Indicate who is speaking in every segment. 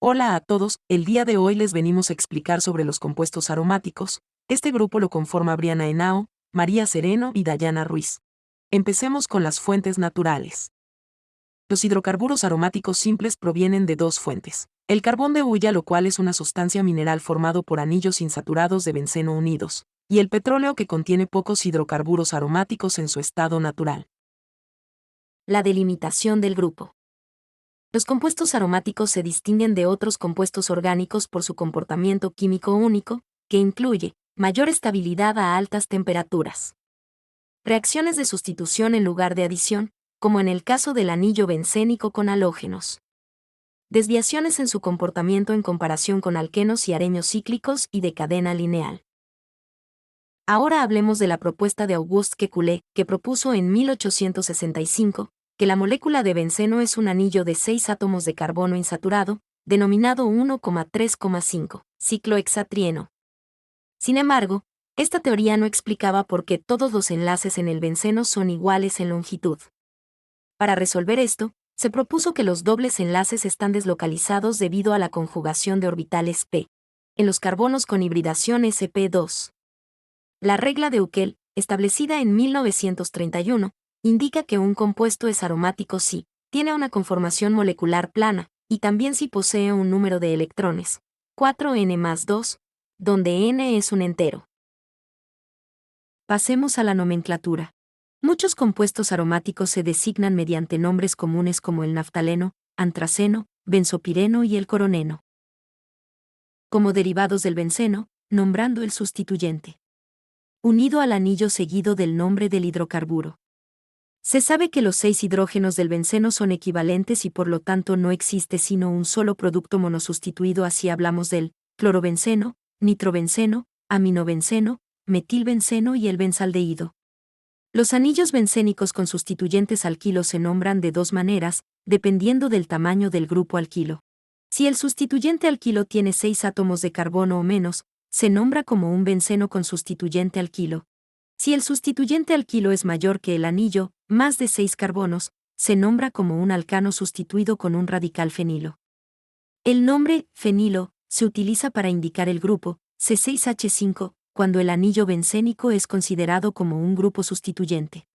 Speaker 1: Hola a todos, el día de hoy les venimos a explicar sobre los compuestos aromáticos. Este grupo lo conforma Briana Henao, María Sereno y Dayana Ruiz. Empecemos con las fuentes naturales. Los hidrocarburos aromáticos simples provienen de dos fuentes. El carbón de hulla, lo cual es una sustancia mineral formado por anillos insaturados de benceno unidos, y el petróleo, que contiene pocos hidrocarburos aromáticos en su estado natural.
Speaker 2: La delimitación del grupo. Los compuestos aromáticos se distinguen de otros compuestos orgánicos por su comportamiento químico único, que incluye mayor estabilidad a altas temperaturas. Reacciones de sustitución en lugar de adición, como en el caso del anillo bencénico con halógenos. Desviaciones en su comportamiento en comparación con alquenos y areños cíclicos y de cadena lineal. Ahora hablemos de la propuesta de Auguste Kekulé, que propuso en 1865, que la molécula de benceno es un anillo de 6 átomos de carbono insaturado, denominado 1,3,5, ciclohexatrieno. Sin embargo, esta teoría no explicaba por qué todos los enlaces en el benceno son iguales en longitud. Para resolver esto, se propuso que los dobles enlaces están deslocalizados debido a la conjugación de orbitales p en los carbonos con hibridación sp2. La regla de Uckel, establecida en 1931, indica que un compuesto es aromático si tiene una conformación molecular plana, y también si posee un número de electrones, 4n+2, donde n es un entero. Pasemos a la nomenclatura. Muchos compuestos aromáticos se designan mediante nombres comunes como el naftaleno, antraceno, benzopireno y el coroneno. Como derivados del benceno, nombrando el sustituyente. Unido al anillo seguido del nombre del hidrocarburo. Se sabe que los 6 hidrógenos del benceno son equivalentes y por lo tanto no existe sino un solo producto monosustituido, así hablamos del clorobenceno, nitrobenceno, aminobenceno, metilbenceno y el benzaldehído. Los anillos bencénicos con sustituyentes alquilos se nombran de dos maneras, dependiendo del tamaño del grupo alquilo. Si el sustituyente alquilo tiene 6 átomos de carbono o menos, se nombra como un benceno con sustituyente alquilo. Si el sustituyente alquilo es mayor que el anillo, más de 6 carbonos, se nombra como un alcano sustituido con un radical fenilo. El nombre fenilo se utiliza para indicar el grupo C6H5 cuando el anillo bencénico es considerado como un grupo sustituyente.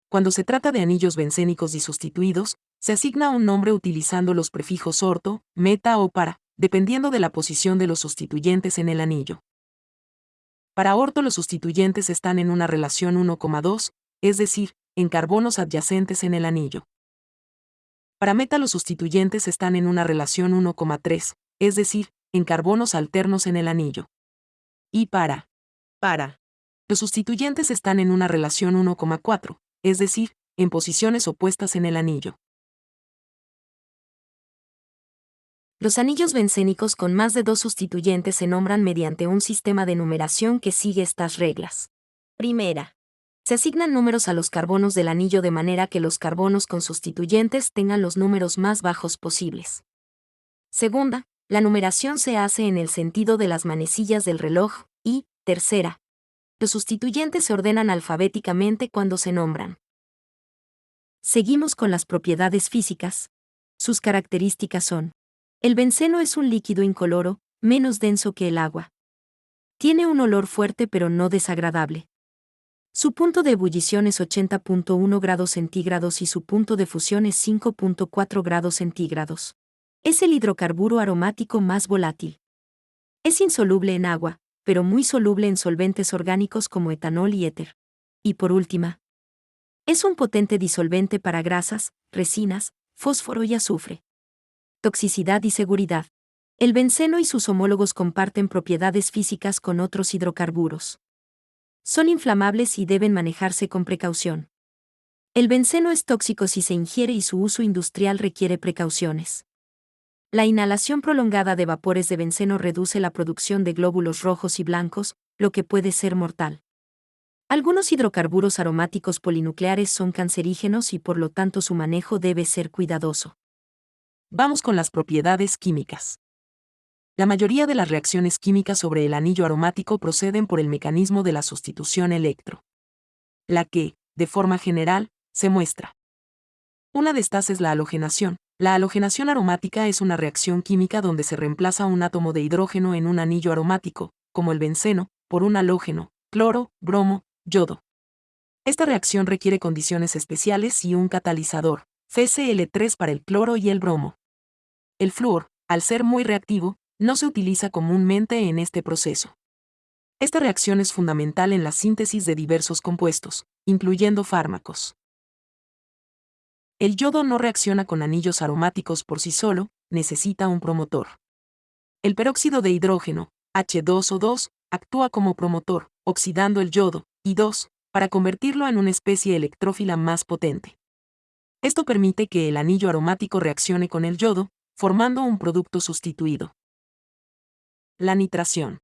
Speaker 1: Cuando se trata de anillos bencénicos disustituidos, se asigna un nombre utilizando los prefijos orto, meta o para, dependiendo de la posición de los sustituyentes en el anillo. Para orto los sustituyentes están en una relación 1,2, es decir, en carbonos adyacentes en el anillo. Para meta los sustituyentes están en una relación 1,3, es decir, en carbonos alternos en el anillo. Y para los sustituyentes están en una relación 1,4, es decir, en posiciones opuestas en el anillo.
Speaker 2: Los anillos bencénicos con más de 2 sustituyentes se nombran mediante un sistema de numeración que sigue estas reglas. Primera. Se asignan números a los carbonos del anillo de manera que los carbonos con sustituyentes tengan los números más bajos posibles. Segunda. La numeración se hace en el sentido de las manecillas del reloj. Y, tercera. Los sustituyentes se ordenan alfabéticamente cuando se nombran. Seguimos con las propiedades físicas. Sus características son: el benceno es un líquido incoloro, menos denso que el agua. Tiene un olor fuerte pero no desagradable. Su punto de ebullición es 80.1 grados centígrados y su punto de fusión es 5.4 grados centígrados. Es el hidrocarburo aromático más volátil. Es insoluble en agua, pero muy soluble en solventes orgánicos como etanol y éter. Y por última, es un potente disolvente para grasas, resinas, fósforo y azufre. Toxicidad y seguridad. El benceno y sus homólogos comparten propiedades físicas con otros hidrocarburos. Son inflamables y deben manejarse con precaución. El benceno es tóxico si se ingiere y su uso industrial requiere precauciones. La inhalación prolongada de vapores de benceno reduce la producción de glóbulos rojos y blancos, lo que puede ser mortal. Algunos hidrocarburos aromáticos polinucleares son cancerígenos y por lo tanto su manejo debe ser cuidadoso.
Speaker 1: Vamos con las propiedades químicas. La mayoría de las reacciones químicas sobre el anillo aromático proceden por el mecanismo de la sustitución electro. La que, de forma general, se muestra. Una de estas es la halogenación, La halogenación aromática es una reacción química donde se reemplaza un átomo de hidrógeno en un anillo aromático, como el benceno, por un halógeno, cloro, bromo, yodo. Esta reacción requiere condiciones especiales y un catalizador, FeCl3 para el cloro y el bromo. El flúor, al ser muy reactivo, no se utiliza comúnmente en este proceso. Esta reacción es fundamental en la síntesis de diversos compuestos, incluyendo fármacos. El yodo no reacciona con anillos aromáticos por sí solo, necesita un promotor. El peróxido de hidrógeno, H2O2, actúa como promotor, oxidando el yodo, I2, para convertirlo en una especie electrófila más potente. Esto permite que el anillo aromático reaccione con el yodo, formando un producto sustituido. La nitración.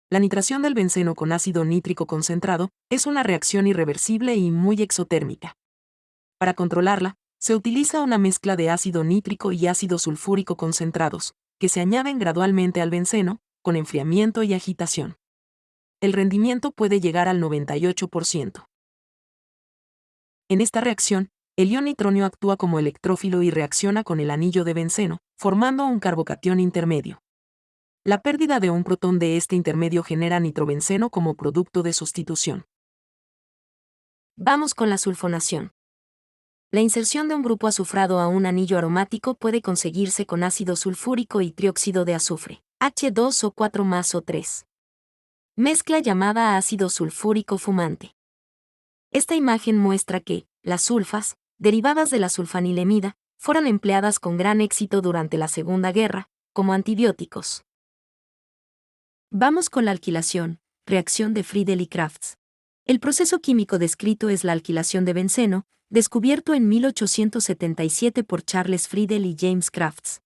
Speaker 1: La nitración del benceno con ácido nítrico concentrado es una reacción irreversible y muy exotérmica. Para controlarla, se utiliza una mezcla de ácido nítrico y ácido sulfúrico concentrados, que se añaden gradualmente al benceno, con enfriamiento y agitación. El rendimiento puede llegar al 98%. En esta reacción, el ion nitronio actúa como electrófilo y reacciona con el anillo de benceno, formando un carbocatión intermedio. La pérdida de un protón de este intermedio genera nitrobenceno como producto de sustitución.
Speaker 2: Vamos con la sulfonación. La inserción de un grupo azufrado a un anillo aromático puede conseguirse con ácido sulfúrico y trióxido de azufre, H2O4 más O3. Mezcla llamada ácido sulfúrico fumante. Esta imagen muestra que las sulfas, derivadas de la sulfanilemida, fueron empleadas con gran éxito durante la Segunda Guerra, como antibióticos. Vamos con la alquilación, reacción de Friedel y Crafts. El proceso químico descrito es la alquilación de benceno, descubierto en 1877 por Charles Friedel y James Crafts.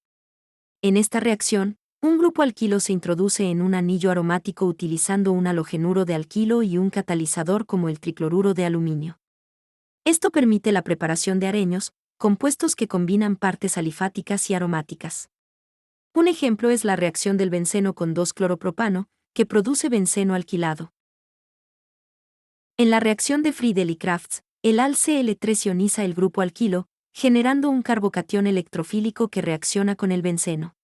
Speaker 2: En esta reacción, un grupo alquilo se introduce en un anillo aromático utilizando un halogenuro de alquilo y un catalizador como el tricloruro de aluminio. Esto permite la preparación de areños, compuestos que combinan partes alifáticas y aromáticas. Un ejemplo es la reacción del benceno con 2-cloropropano, que produce benceno alquilado. En la reacción de Friedel y Crafts, el AlCl3 ioniza el grupo alquilo, generando un carbocatión electrofílico que reacciona con el benceno.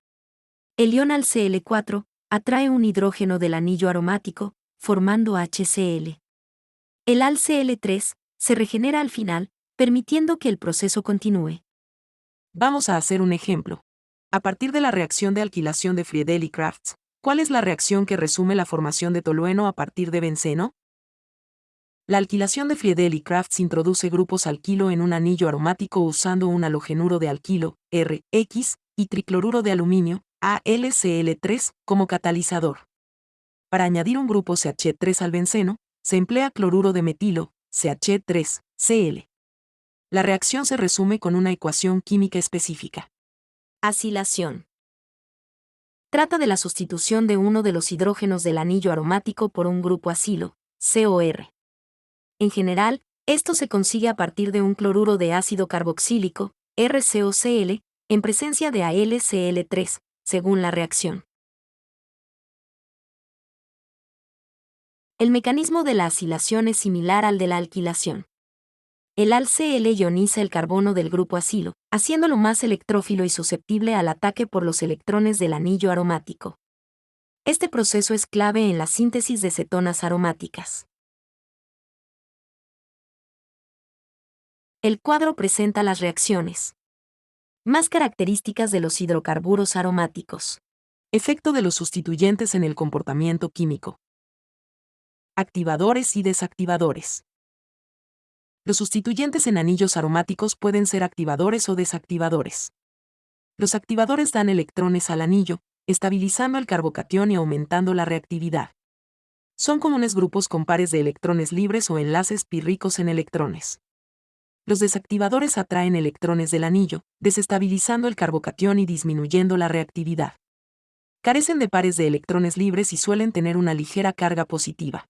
Speaker 2: El ion AlCl4 atrae un hidrógeno del anillo aromático, formando HCl. El AlCl3 se regenera al final, permitiendo que el proceso continúe.
Speaker 1: Vamos a hacer un ejemplo. A partir de la reacción de alquilación de Friedel y Crafts, ¿cuál es la reacción que resume la formación de tolueno a partir de benceno? La alquilación de Friedel y Crafts introduce grupos alquilo en un anillo aromático usando un halogenuro de alquilo, RX, y tricloruro de aluminio, AlCl3, como catalizador. Para añadir un grupo CH3 al benceno, se emplea cloruro de metilo, CH3Cl. La reacción se resume con una ecuación química específica.
Speaker 2: Acilación. Trata de la sustitución de uno de los hidrógenos del anillo aromático por un grupo acilo, COR. En general, esto se consigue a partir de un cloruro de ácido carboxílico, RCOCl, en presencia de AlCl3, según la reacción. El mecanismo de la acilación es similar al de la alquilación. El AlCl ioniza el carbono del grupo acilo, haciéndolo más electrófilo y susceptible al ataque por los electrones del anillo aromático. Este proceso es clave en la síntesis de cetonas aromáticas. El cuadro presenta las reacciones más características de los hidrocarburos aromáticos.
Speaker 1: Efecto de los sustituyentes en el comportamiento químico. Activadores y desactivadores. Los sustituyentes en anillos aromáticos pueden ser activadores o desactivadores. Los activadores dan electrones al anillo, estabilizando el carbocatión y aumentando la reactividad. Son comunes grupos con pares de electrones libres o enlaces pi ricos en electrones. Los desactivadores atraen electrones del anillo, desestabilizando el carbocatión y disminuyendo la reactividad. Carecen de pares de electrones libres y suelen tener una ligera carga positiva.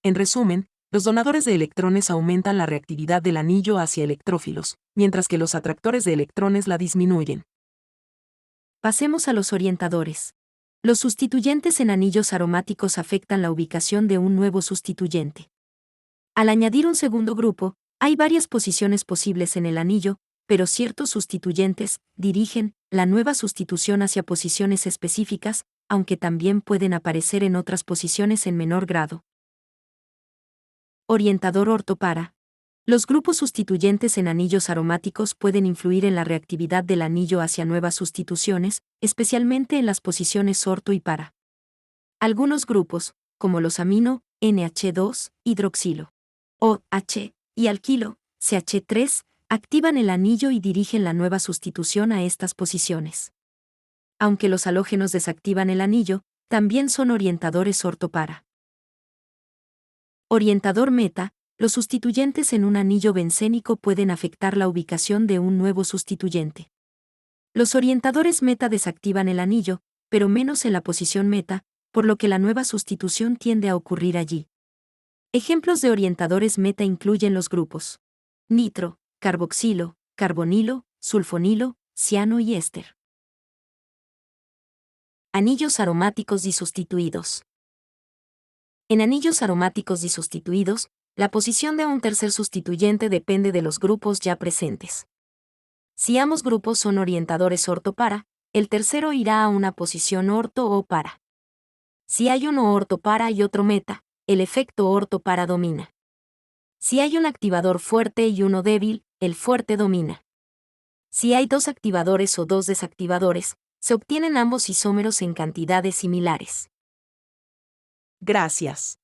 Speaker 1: En resumen, los donadores de electrones aumentan la reactividad del anillo hacia electrófilos, mientras que los atractores de electrones la disminuyen.
Speaker 2: Pasemos a los orientadores. Los sustituyentes en anillos aromáticos afectan la ubicación de un nuevo sustituyente. Al añadir un segundo grupo, hay varias posiciones posibles en el anillo, pero ciertos sustituyentes dirigen la nueva sustitución hacia posiciones específicas, aunque también pueden aparecer en otras posiciones en menor grado. Orientador orto-para. Los grupos sustituyentes en anillos aromáticos pueden influir en la reactividad del anillo hacia nuevas sustituciones, especialmente en las posiciones orto y para. Algunos grupos, como los amino, NH2, hidroxilo, OH, y alquilo, CH3, activan el anillo y dirigen la nueva sustitución a estas posiciones. Aunque los halógenos desactivan el anillo, también son orientadores orto-para. Orientador meta. Los sustituyentes en un anillo bencénico pueden afectar la ubicación de un nuevo sustituyente. Los orientadores meta desactivan el anillo, pero menos en la posición meta, por lo que la nueva sustitución tiende a ocurrir allí. Ejemplos de orientadores meta incluyen los grupos nitro, carboxilo, carbonilo, sulfonilo, ciano y éster. Anillos aromáticos disustituidos. En anillos aromáticos disustituidos, la posición de un tercer sustituyente depende de los grupos ya presentes. Si ambos grupos son orientadores orto-para, el tercero irá a una posición orto o para. Si hay uno orto-para y otro meta, el efecto orto-para domina. Si hay un activador fuerte y uno débil, el fuerte domina. Si hay dos activadores o dos desactivadores, se obtienen ambos isómeros en cantidades similares.
Speaker 1: Gracias.